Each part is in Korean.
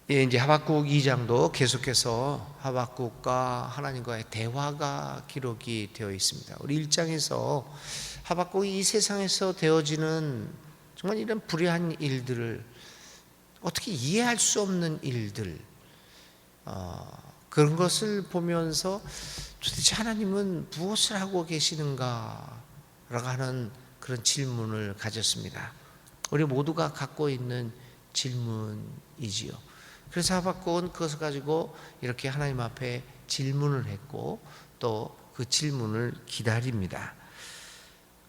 예, 이제 하박국 2장도 계속해서 하박국과 하나님과의 대화가 기록이 되어 있습니다. 우리 1장에서 하박국이 이 세상에서 되어지는 정말 이런 불의한 일들을, 어떻게 이해할 수 없는 일들, 그런 것을 보면서 도대체 하나님은 무엇을 하고 계시는가 라고 하는 그런 질문을 가졌습니다. 우리 모두가 갖고 있는 질문이지요. 그래서 하박국은 그것을 가지고 이렇게 하나님 앞에 질문을 했고 또 그 질문을 기다립니다.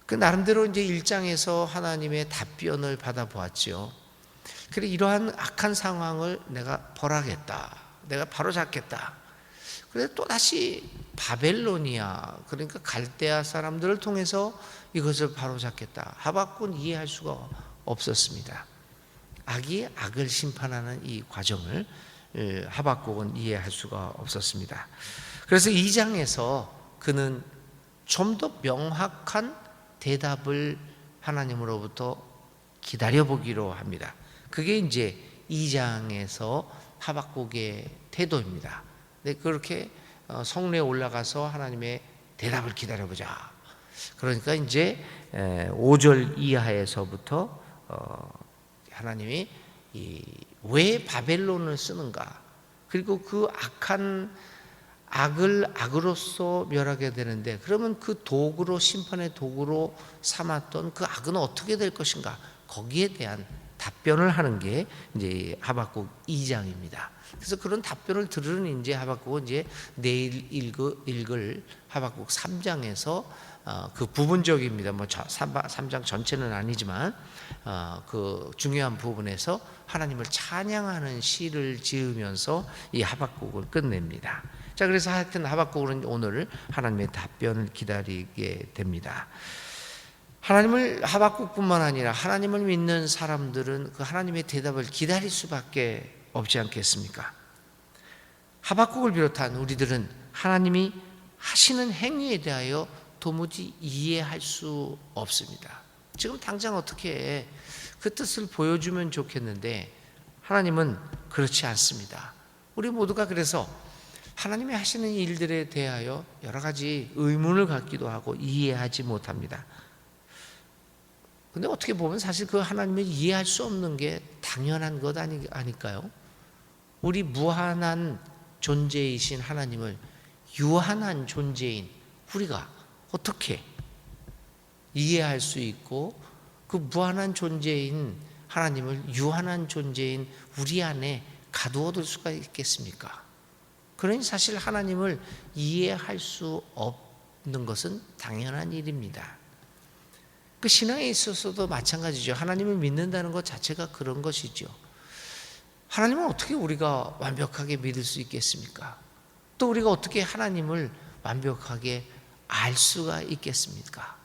그 나름대로 이제 1장에서 하나님의 답변을 받아보았죠. 그래, 이러한 악한 상황을 내가 벌하겠다, 내가 바로잡겠다. 그래, 또다시 바벨로니아, 그러니까 갈대아 사람들을 통해서 이것을 바로잡겠다. 하박국은 이해할 수가 없었습니다. 악이 악을 심판하는 이 과정을 하박국은 이해할 수가 없었습니다. 그래서 2장에서 그는 좀 더 명확한 대답을 하나님으로부터 기다려보기로 합니다. 그게 이제 2장에서 하박국의 태도입니다. 그렇게 성내에 올라가서 하나님의 대답을 기다려보자. 그러니까 이제 5절 이하에서부터 하나님이 왜 바벨론을 쓰는가, 그리고 그 악한 악을 악으로서 멸하게 되는데, 그러면 그 도구로, 심판의 도구로 삼았던 그 악은 어떻게 될 것인가, 거기에 대한 답변을 하는 게 이제 하박국 2장입니다. 그래서 그런 답변을 들으는 이제 하박국은 이제 내일 읽을 하박국 3장에서 그 부분적입니다. 뭐 3장 전체는 아니지만 그 중요한 부분에서 하나님을 찬양하는 시를 지으면서 이 하박국을 끝냅니다. 자, 그래서 하여튼 하박국은 오늘 하나님의 답변을 기다리게 됩니다. 하나님을, 하박국뿐만 아니라 하나님을 믿는 사람들은 그 하나님의 대답을 기다릴 수밖에 없지 않겠습니까? 하박국을 비롯한 우리들은 하나님이 하시는 행위에 대하여 도무지 이해할 수 없습니다. 지금 당장 어떻게 그 뜻을 보여주면 좋겠는데 하나님은 그렇지 않습니다. 우리 모두가 그래서 하나님이 하시는 일들에 대하여 여러 가지 의문을 갖기도 하고 이해하지 못합니다. 근데 어떻게 보면 사실 그 하나님을 이해할 수 없는 게 당연한 것 아닐까요? 우리 무한한 존재이신 하나님을 유한한 존재인 우리가 어떻게 이해할 수 있고, 그 무한한 존재인 하나님을 유한한 존재인 우리 안에 가두어둘 수가 있겠습니까? 그러니 사실 하나님을 이해할 수 없는 것은 당연한 일입니다. 그 신앙에 있어서도 마찬가지죠. 하나님을 믿는다는 것 자체가 그런 것이죠. 하나님은 어떻게 우리가 완벽하게 믿을 수 있겠습니까? 또 우리가 어떻게 하나님을 완벽하게 알 수가 있겠습니까?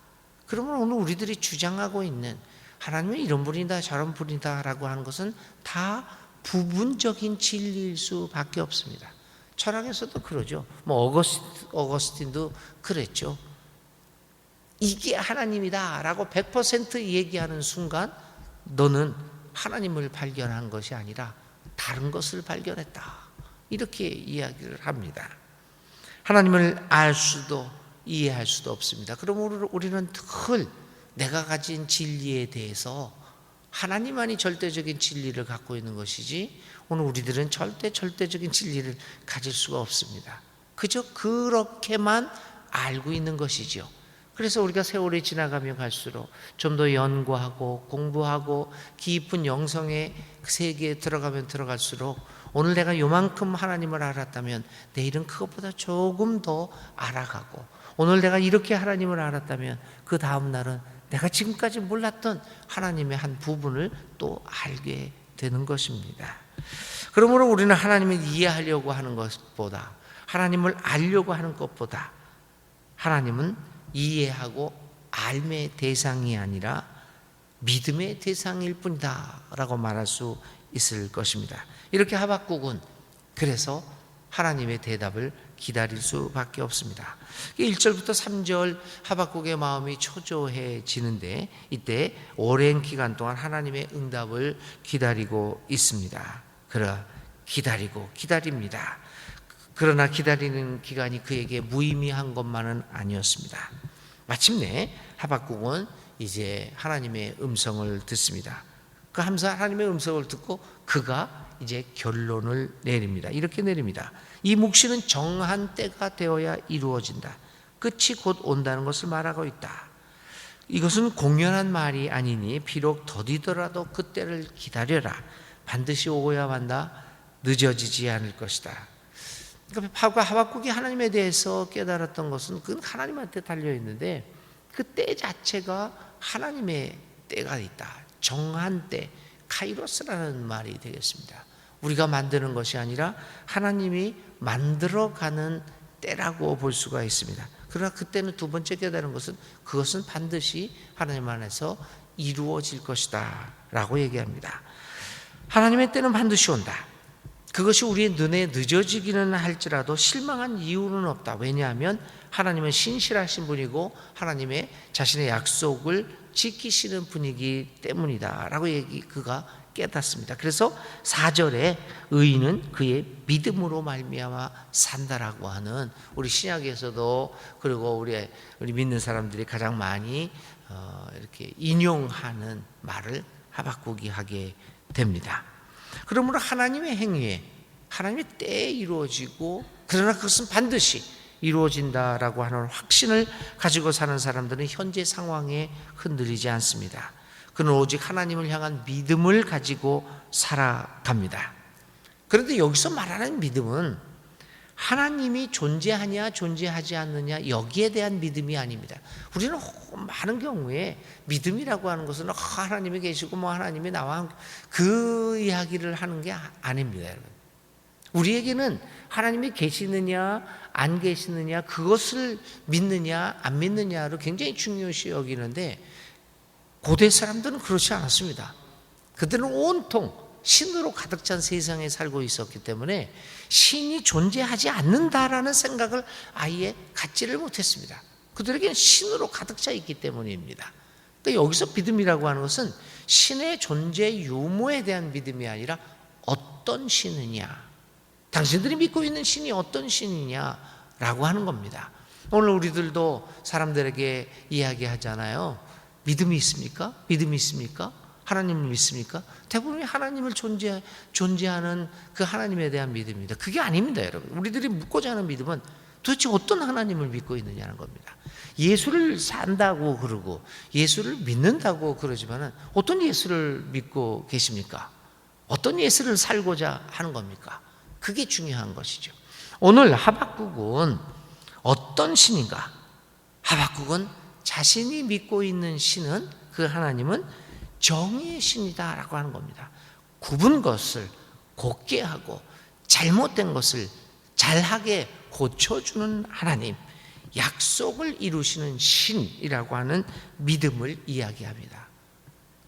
그러면 오늘 우리들이 주장하고 있는 하나님은 이런 분이다 저런 분이다 라고 하는 것은 다 부분적인 진리일 수밖에 없습니다. 철학에서도 그러죠. 뭐 어거스틴도 그랬죠. 이게 하나님이다 라고 100% 얘기하는 순간 너는 하나님을 발견한 것이 아니라 다른 것을 발견했다, 이렇게 이야기를 합니다. 하나님을 알 수도 이해할 수도 없습니다. 그러므로 우리는 늘 내가 가진 진리에 대해서, 하나님만이 절대적인 진리를 갖고 있는 것이지 오늘 우리들은 절대적인 진리를 가질 수가 없습니다. 그저 그렇게만 알고 있는 것이죠. 그래서 우리가 세월이 지나가면 갈수록 좀 더 연구하고 공부하고 깊은 영성의 세계에 들어가면 들어갈수록 오늘 내가 요만큼 하나님을 알았다면 내일은 그것보다 조금 더 알아가고, 오늘 내가 이렇게 하나님을 알았다면 그 다음 날은 내가 지금까지 몰랐던 하나님의 한 부분을 또 알게 되는 것입니다. 그러므로 우리는 하나님을 이해하려고 하는 것보다, 하나님을 알려고 하는 것보다 하나님은 이해하고 알의 대상이 아니라 믿음의 대상일 뿐이다 라고 말할 수 있을 것입니다. 이렇게 하박국은 그래서 하나님의 대답을 기다릴 수밖에 없습니다. 1절부터 3절 하박국의 마음이 초조해지는데 이때 오랜 기간 동안 하나님의 응답을 기다리고 있습니다. 그러나 기다리고 기다립니다. 그러나 기다리는 기간이 그에게 무의미한 것만은 아니었습니다. 마침내 하박국은 이제 하나님의 음성을 듣습니다. 그 하나님의 음성을 듣고 그가 이제 결론을 내립니다. 이렇게 내립니다. 이 묵시는 정한 때가 되어야 이루어진다. 끝이 곧 온다는 것을 말하고 있다. 이것은 공연한 말이 아니니 비록 더디더라도 그때를 기다려라. 반드시 오고야 만다. 늦어지지 않을 것이다. 그러니까 하박국이 하나님에 대해서 깨달았던 것은 그건 하나님한테 달려있는데 그 때 자체가 하나님의 때가 있다. 정한 때, 카이로스라는 말이 되겠습니다. 우리가 만드는 것이 아니라 하나님이 만들어가는 때라고 볼 수가 있습니다. 그러나 그때는 두 번째 깨달은 것은 그것은 반드시 하나님 안에서 이루어질 것이다 라고 얘기합니다. 하나님의 때는 반드시 온다. 그것이 우리의 눈에 늦어지기는 할지라도 실망한 이유는 없다. 왜냐하면 하나님은 신실하신 분이고 하나님의 자신의 약속을 지키시는 분이기 때문이다 라고 그가 깨닫습니다. 그래서 4절에 의인은 그의 믿음으로 말미암아 산다라고 하는 우리 신약에서도 그리고 우리 믿는 사람들이 가장 많이 이렇게 인용하는 말을 하박국이 하게 됩니다. 그러므로 하나님의 행위에 하나님의 때에 이루어지고 그러나 그것은 반드시 이루어진다라고 하는 확신을 가지고 사는 사람들은 현재 상황에 흔들리지 않습니다. 그는 오직 하나님을 향한 믿음을 가지고 살아갑니다. 그런데 여기서 말하는 믿음은 하나님이 존재하냐 존재하지 않느냐 여기에 대한 믿음이 아닙니다. 우리는 많은 경우에 믿음이라고 하는 것은 하나님이 계시고 뭐 하나님이 나와 그 이야기를 하는 게 아닙니다, 여러분. 우리에게는 하나님이 계시느냐 안 계시느냐 그것을 믿느냐 안 믿느냐로 굉장히 중요시 여기는데 고대 사람들은 그렇지 않았습니다. 그들은 온통 신으로 가득 찬 세상에 살고 있었기 때문에 신이 존재하지 않는다라는 생각을 아예 갖지를 못했습니다. 그들에게는 신으로 가득 차 있기 때문입니다. 그러니까 여기서 믿음이라고 하는 것은 신의 존재 유무에 대한 믿음이 아니라 어떤 신이냐, 당신들이 믿고 있는 신이 어떤 신이냐라고 하는 겁니다. 오늘 우리들도 사람들에게 이야기하잖아요. 믿음이 있습니까? 믿음이 있습니까? 하나님을 믿습니까? 대부분이 하나님을 존재하는 그 하나님에 대한 믿음입니다. 그게 아닙니다, 여러분. 우리들이 묻고자 하는 믿음은 도대체 어떤 하나님을 믿고 있느냐는 겁니다. 예수를 산다고 그러고 예수를 믿는다고 그러지만은 어떤 예수를 믿고 계십니까? 어떤 예수를 살고자 하는 겁니까? 그게 중요한 것이죠. 오늘 하박국은 어떤 신인가? 하박국은 자신이 믿고 있는 신은 그 하나님은 정의의 신이다라고 하는 겁니다. 굽은 것을 곧게 하고 잘못된 것을 잘하게 고쳐주는 하나님, 약속을 이루시는 신이라고 하는 믿음을 이야기합니다.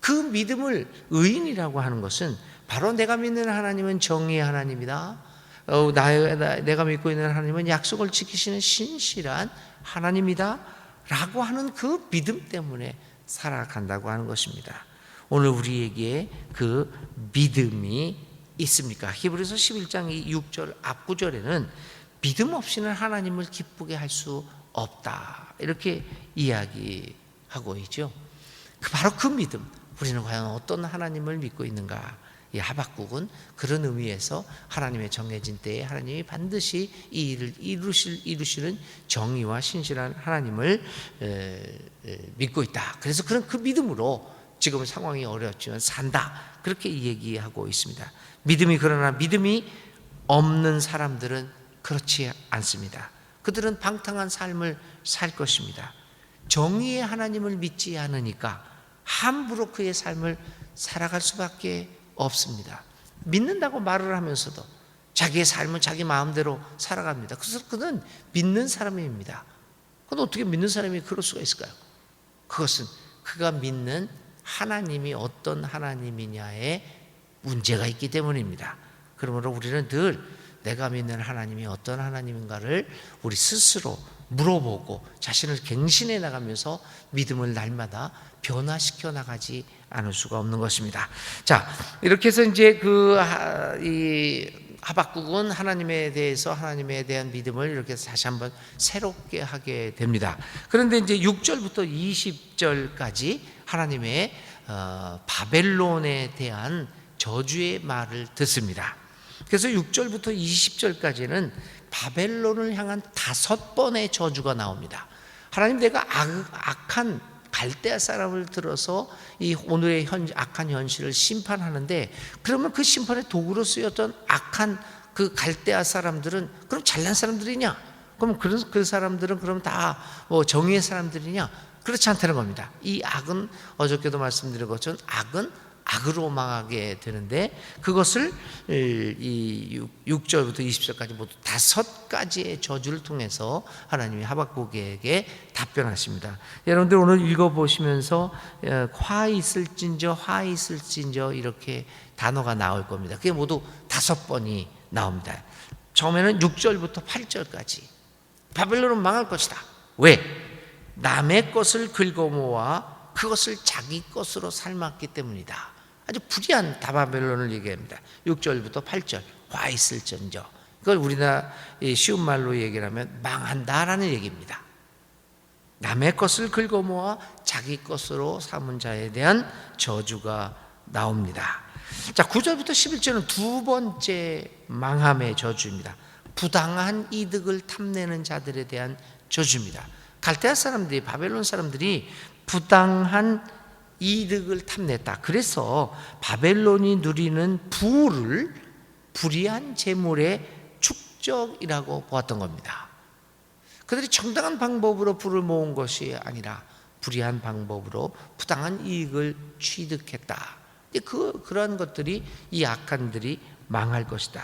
그 믿음을 의인이라고 하는 것은 바로 내가 믿는 하나님은 정의의 하나님이다. 내가 믿고 있는 하나님은 약속을 지키시는 신실한 하나님이다 라고 하는 그 믿음 때문에 살아간다고 하는 것입니다. 오늘 우리에게 그 믿음이 있습니까? 히브리서 11장 6절 앞구절에는 믿음 없이는 하나님을 기쁘게 할 수 없다 이렇게 이야기하고 있죠. 바로 그 믿음, 우리는 과연 어떤 하나님을 믿고 있는가? 이 하박국은 그런 의미에서 하나님의 정해진 때에 하나님이 반드시 이 일을 이루시는 정의와 신실한 하나님을 믿고 있다. 그래서 그런 그 믿음으로 지금은 상황이 어렵지만 산다. 그렇게 얘기하고 있습니다. 그러나 믿음이 없는 사람들은 그렇지 않습니다. 그들은 방탕한 삶을 살 것입니다. 정의의 하나님을 믿지 않으니까 함부로 그의 삶을 살아갈 수밖에 없습니다. 믿는다고 말을 하면서도 자기의 삶은 자기 마음대로 살아갑니다. 그래서 그는 믿는 사람입니다. 그런데 어떻게 믿는 사람이 그럴 수가 있을까요? 그것은 그가 믿는 하나님이 어떤 하나님이냐에 문제가 있기 때문입니다. 그러므로 우리는 늘 내가 믿는 하나님이 어떤 하나님인가를 우리 스스로 물어보고 자신을 갱신해 나가면서 믿음을 날마다 변화시켜 나가지 않을 수가 없는 것입니다. 자, 이렇게 해서 이제 이 하박국은 하나님에 대한 믿음을 이렇게 다시 한번 새롭게 하게 됩니다. 그런데 이제 6절부터 20절까지 하나님의 바벨론에 대한 저주의 말을 듣습니다. 그래서 6절부터 20절까지는 바벨론을 향한 5번의 저주가 나옵니다. 하나님, 내가 악한 갈대아 사람을 들어서 이 오늘의 악한 현실을 심판하는데, 그러면 그 심판의 도구로 쓰였던 악한 그 갈대아 사람들은 그럼 잘난 사람들이냐? 그럼 그 사람들은 그럼 다 정의의 사람들이냐? 그렇지 않다는 겁니다. 이 악은, 어저께도 말씀드린 것처럼 악은 악으로 망하게 되는데, 그것을 이 6절부터 20절까지 모두 5가지의 저주를 통해서 하나님이 하박국에게 답변하십니다. 여러분들 오늘 읽어보시면서 화 있을진저 이렇게 단어가 나올 겁니다. 그게 모두 5번이 나옵니다. 처음에는 6절부터 8절까지 바벨론은 망할 것이다. 왜? 남의 것을 긁어모아 그것을 자기 것으로 삶았기 때문이다. 아주 불의한 바벨론을 얘기합니다. 6절부터 8절 화 있을전저, 그걸 우리나라 쉬운 말로 얘기를 하면 망한다라는 얘기입니다. 남의 것을 긁어모아 자기 것으로 삼은 자에 대한 저주가 나옵니다. 자, 9절부터 11절은 두 번째 망함의 저주입니다. 부당한 이득을 탐내는 자들에 대한 저주입니다. 갈대아 사람들이, 바벨론 사람들이 부당한 이득을 탐냈다. 그래서 바벨론이 누리는 부를 불의한 재물의 축적이라고 보았던 겁니다. 그들이 정당한 방법으로 부를 모은 것이 아니라 불의한 방법으로 부당한 이익을 취득했다. 그러한 것들이, 이 악한들이 망할 것이다.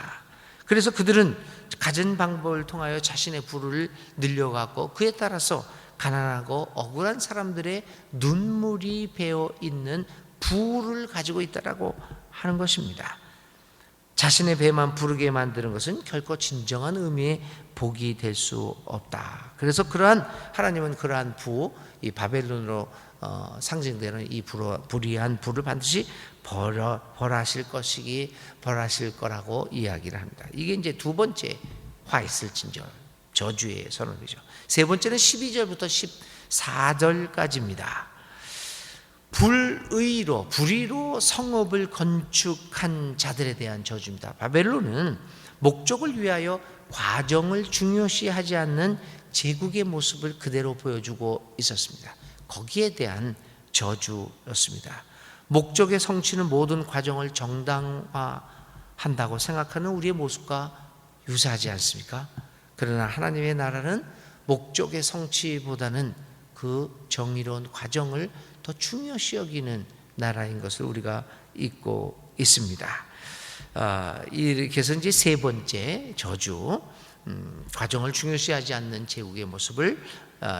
그래서 그들은 가진 방법을 통하여 자신의 부를 늘려갔고, 그에 따라서 가난하고 억울한 사람들의 눈물이 배어 있는 부를 가지고 있다라고 하는 것입니다. 자신의 배만 부르게 만드는 것은 결코 진정한 의미의 복이 될 수 없다. 그래서 하나님은 그러한 부, 이 바벨론으로 상징되는 이 불의한 부를 반드시 벌하실 거라고 이야기를 합니다. 이게 이제 두 번째 화 있을진저 저주의 선언이죠. 세 번째는 12절부터 14절까지입니다. 불의로 성읍을 건축한 자들에 대한 저주입니다. 바벨론은 목적을 위하여 과정을 중요시하지 않는 제국의 모습을 그대로 보여주고 있었습니다. 거기에 대한 저주였습니다. 목적의 성취는 모든 과정을 정당화한다고 생각하는 우리의 모습과 유사하지 않습니까? 그러나 하나님의 나라는 목적의 성취보다는 그 정의로운 과정을 더 중요시 여기는 나라인 것을 우리가 잊고 있습니다. 이렇게 해서 이제 세 번째 저주, 과정을 중요시하지 않는 제국의 모습을,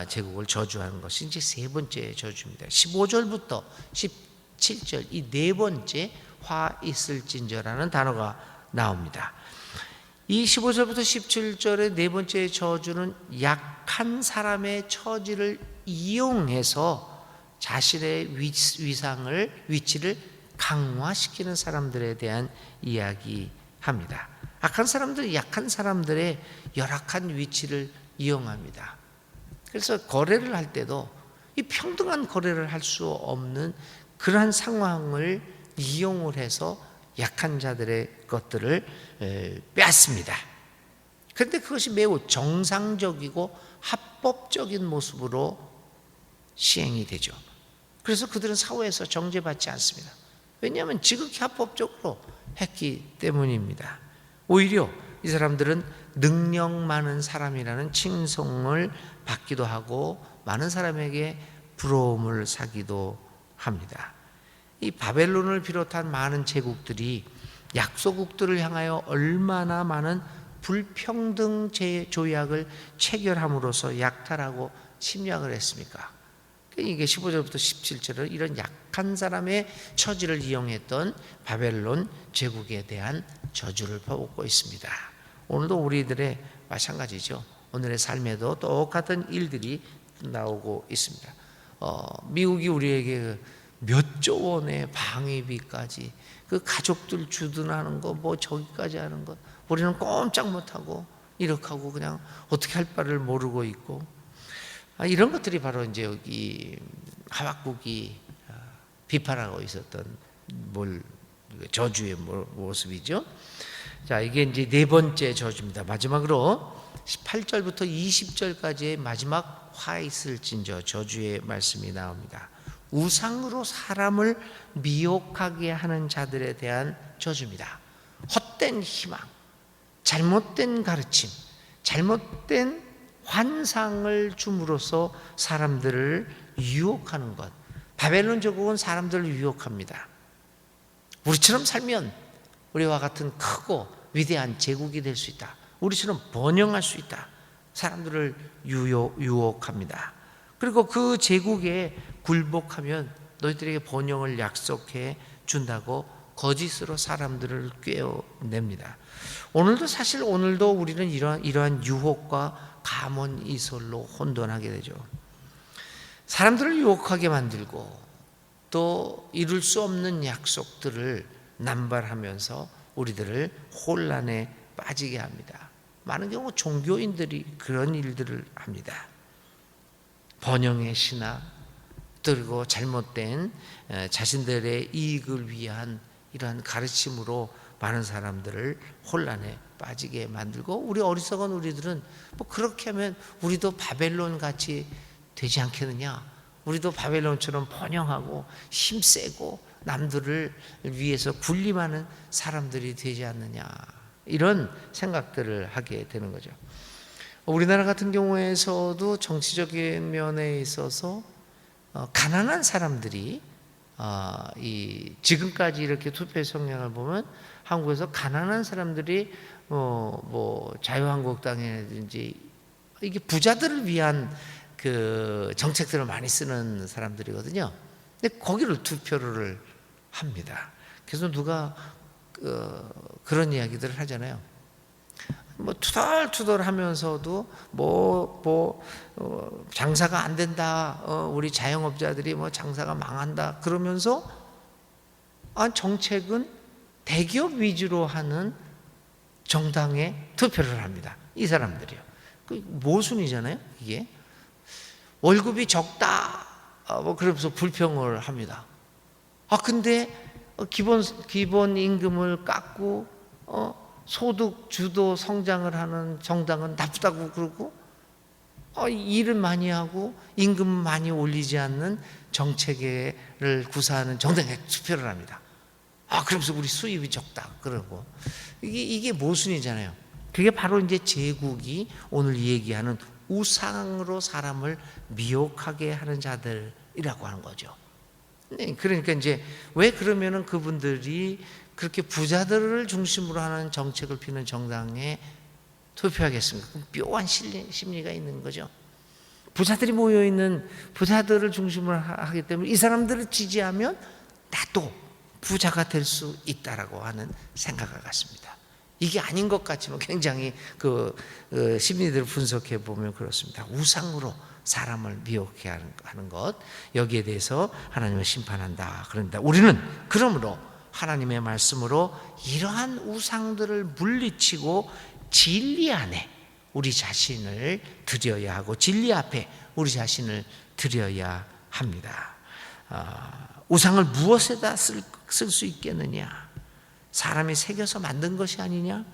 제국을 저주하는 것이 이제 세 번째 저주입니다. 15절부터 17절 이 네 번째 화 있을진저라는 단어가 나옵니다. 이 15절부터 17절의 네 번째 저주는 약한 사람의 처지를 이용해서 자신의 위치를 강화시키는 사람들에 대한 이야기합니다. 악한 사람들은 약한 사람들의 열악한 위치를 이용합니다. 그래서 거래를 할 때도 이 평등한 거래를 할 수 없는 그러한 상황을 이용을 해서 약한 자들의 것들을 빼앗습니다. 그런데 그것이 매우 정상적이고 합법적인 모습으로 시행이 되죠. 그래서 그들은 사회에서 정죄받지 않습니다. 왜냐하면 지극히 합법적으로 했기 때문입니다. 오히려 이 사람들은 능력 많은 사람이라는 칭송을 받기도 하고 많은 사람에게 부러움을 사기도 합니다. 이 바벨론을 비롯한 많은 제국들이 약소국들을 향하여 얼마나 많은 불평등 조약을 체결함으로써 약탈하고 침략을 했습니까? 이게 15절부터 17절은 이런 약한 사람의 처지를 이용했던 바벨론 제국에 대한 저주를 퍼붓고 있습니다. 오늘도 우리들의 마찬가지죠. 오늘의 삶에도 똑같은 일들이 나오고 있습니다. 미국이 우리에게 몇 조 원의 방위비까지, 그 가족들 주둔하는 거 뭐 저기까지 하는 거 우리는 꼼짝 못하고 이렇게 하고 그냥 어떻게 할 바를 모르고 있고, 이런 것들이 바로 이제 여기 하박국이 비판하고 있었던 저주의 모습이죠. 자, 이게 이제 네 번째 저주입니다. 마지막으로 18절부터 20절까지의 마지막 화 있을진저 저주의 말씀이 나옵니다. 우상으로 사람을 미혹하게 하는 자들에 대한 저주입니다. 헛된 희망, 잘못된 가르침, 잘못된 환상을 줌으로써 사람들을 유혹하는 것. 바벨론 제국은 사람들을 유혹합니다. 우리처럼 살면 우리와 같은 크고 위대한 제국이 될 수 있다. 우리처럼 번영할 수 있다. 사람들을 유혹합니다. 그리고 그 제국에 굴복하면 너희들에게 번영을 약속해 준다고 거짓으로 사람들을 꿰어냅니다. 오늘도 우리는 이러한 유혹과 감언 이설로 혼돈하게 되죠. 사람들을 유혹하게 만들고 또 이룰 수 없는 약속들을 남발하면서 우리들을 혼란에 빠지게 합니다. 많은 경우 종교인들이 그런 일들을 합니다. 번영의 신화, 그리고 잘못된 자신들의 이익을 위한 이러한 가르침으로 많은 사람들을 혼란에 빠지게 만들고, 우리 어리석은 우리들은 뭐 그렇게 하면 우리도 바벨론 같이 되지 않겠느냐, 우리도 바벨론처럼 번영하고 힘세고 남들을 위해서 군림하는 사람들이 되지 않느냐, 이런 생각들을 하게 되는 거죠. 우리나라 같은 경우에서도 정치적인 면에 있어서 가난한 사람들이 지금까지 이렇게 투표 성향을 보면 한국에서 가난한 사람들이 뭐 자유한국당이라든지 이게 부자들을 위한 그 정책들을 많이 쓰는 사람들이거든요. 근데 거기를 투표를 합니다. 그래서 누가 그런 이야기들을 하잖아요. 뭐 투덜투덜 하면서도 장사가 안 된다, 우리 자영업자들이 뭐 장사가 망한다 그러면서 정책은 대기업 위주로 하는 정당에 투표를 합니다. 이 사람들이요. 그 모순이잖아요. 이게 월급이 적다 뭐 그러면서 불평을 합니다. 근데 기본 임금을 깎고 소득 주도 성장을 하는 정당은 나쁘다고 그러고, 일을 많이 하고 임금 많이 올리지 않는 정책을 구사하는 정당에 투표를 합니다. 그러면서 우리 수입이 적다 그러고, 이게 모순이잖아요. 그게 바로 이제 제국이 오늘 얘기하는 우상으로 사람을 미혹하게 하는 자들이라고 하는 거죠. 네, 그러니까 이제 왜 그러면은 그분들이 그렇게 부자들을 중심으로 하는 정책을 피는 정당에 투표하겠습니까? 묘한 심리가 있는 거죠. 부자들이 모여있는 부자들을 중심으로 하기 때문에 이 사람들을 지지하면 나도 부자가 될 수 있다라고 하는 생각을 갖습니다. 이게 아닌 것 같지만 굉장히 심리들을 분석해 보면 그렇습니다. 우상으로 사람을 미혹해 하는 것, 여기에 대해서 하나님은 심판한다. 그런다. 우리는 그러므로 하나님의 말씀으로 이러한 우상들을 물리치고 진리 안에 우리 자신을 드려야 하고, 진리 앞에 우리 자신을 드려야 합니다. 우상을 무엇에다 쓸 수 있겠느냐? 사람이 새겨서 만든 것이 아니냐?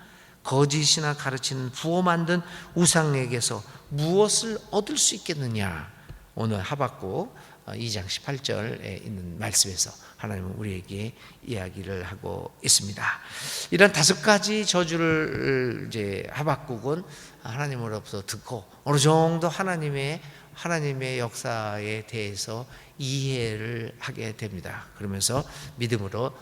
거짓이나 가르치는 부어 만든 우상에게서 무엇을 얻을 수 있겠느냐? 오늘 하박국 2장 18절에 있는 말씀에서 하나님은 우리에게 이야기를 하고 있습니다. 이런 5가지 저주를 이제 하박국은 하나님으로부터 듣고 어느 정도 하나님의 역사에 대해서 이해를 하게 됩니다. 그러면서 믿음으로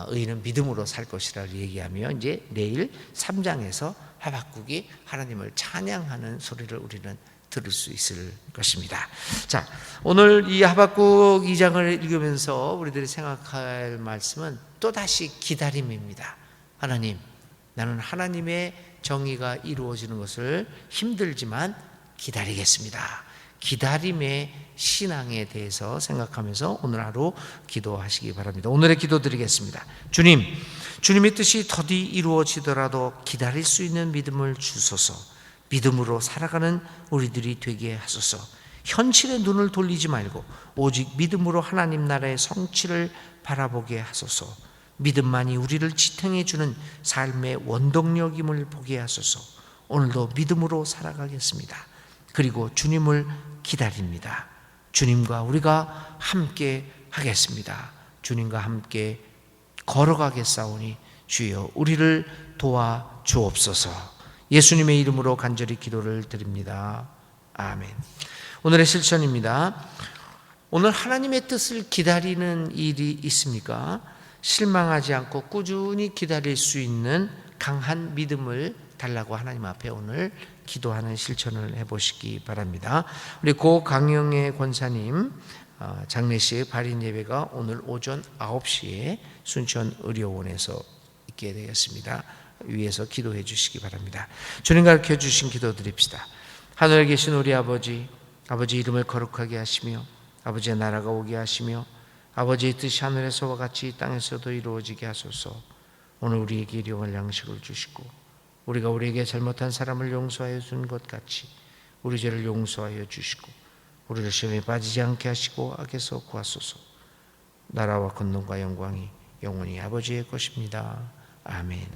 의인은 믿음으로 살 것이라고 얘기하며 이제 내일 3장에서 하박국이 하나님을 찬양하는 소리를 우리는 들을 수 있을 것입니다. 자, 오늘 이 하박국 2장을 읽으면서 우리들이 생각할 말씀은 또다시 기다림입니다. 하나님, 나는 하나님의 정의가 이루어지는 것을 힘들지만 기다리겠습니다. 기다림의 신앙에 대해서 생각하면서 오늘 하루 기도하시기 바랍니다. 오늘의 기도 드리겠습니다. 주님, 주님의 뜻이 더디 이루어지더라도 기다릴 수 있는 믿음을 주소서. 믿음으로 살아가는 우리들이 되게 하소서. 현실의 눈을 돌리지 말고 오직 믿음으로 하나님 나라의 성취를 바라보게 하소서. 믿음만이 우리를 지탱해 주는 삶의 원동력임을 보게 하소서. 오늘도 믿음으로 살아가겠습니다. 그리고 주님을 기다립니다. 주님과 우리가 함께 하겠습니다. 주님과 함께 걸어가겠사오니 주여 우리를 도와 주옵소서. 예수님의 이름으로 간절히 기도를 드립니다. 아멘. 오늘의 실천입니다. 오늘 하나님의 뜻을 기다리는 일이 있습니까? 실망하지 않고 꾸준히 기다릴 수 있는 강한 믿음을 달라고 하나님 앞에 오늘 기도하는 실천을 해보시기 바랍니다. 우리 고 강영애 권사님 장례식 발인 예배가 오늘 오전 9시에 순천의료원에서 있게 되었습니다. 위에서 기도해 주시기 바랍니다. 주님 가르쳐 주신 기도 드립시다. 하늘에 계신 우리 아버지, 아버지 이름을 거룩하게 하시며 아버지의 나라가 오게 하시며 아버지의 뜻이 하늘에서와 같이 이 땅에서도 이루어지게 하소서. 오늘 우리에게 일용할 양식을 주시고 우리가 우리에게 잘못한 사람을 용서하여 준 것 같이 우리 죄를 용서하여 주시고 우리를 시험에 빠지지 않게 하시고 악에서 구하소서. 나라와 권능과 영광이 영원히 아버지의 것입니다. 아멘.